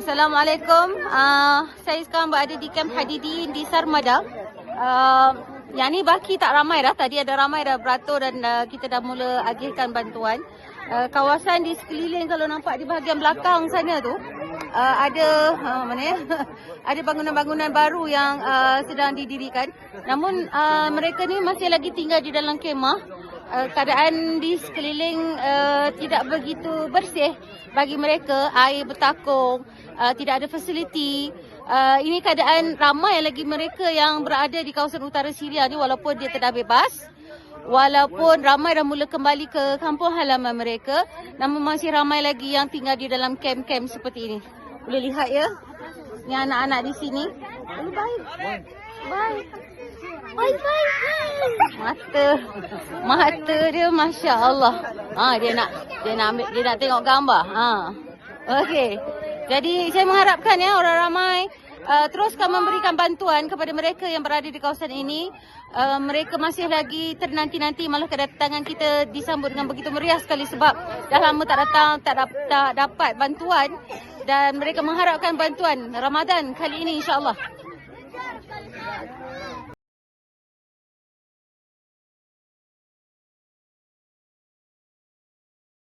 Assalamualaikum. Saya sekarang berada di Kamp Hadidi di Sarmada. Yang ni baki tak ramai dah. Tadi ada ramai dah beratur dan kita dah mula agihkan bantuan. Kawasan di sekeliling, kalau nampak di bahagian belakang sana tu, ada ada bangunan-bangunan baru yang sedang didirikan. Namun mereka ni masih lagi tinggal di dalam kemah. Keadaan di sekeliling tidak begitu bersih bagi mereka, air bertakung, tidak ada fasiliti. Ini keadaan ramai lagi mereka yang berada di kawasan utara Syria ni, walaupun dia telah bebas, walaupun ramai dah mula kembali ke kampung halaman mereka, namun masih ramai lagi yang tinggal di dalam kem-kem seperti ini. Boleh lihat ya, ni anak-anak di sini. Baik. Mata dia Masya Allah. Dia nak tengok gambar. Okey. Jadi saya mengharapkan ya orang ramai teruskan memberikan bantuan kepada mereka yang berada di kawasan ini. Mereka masih lagi ternanti-nanti, malah kedatangan kita disambut dengan begitu meriah sekali sebab dah lama tak datang, tak dapat bantuan, dan mereka mengharapkan bantuan Ramadan kali ini insya-Allah.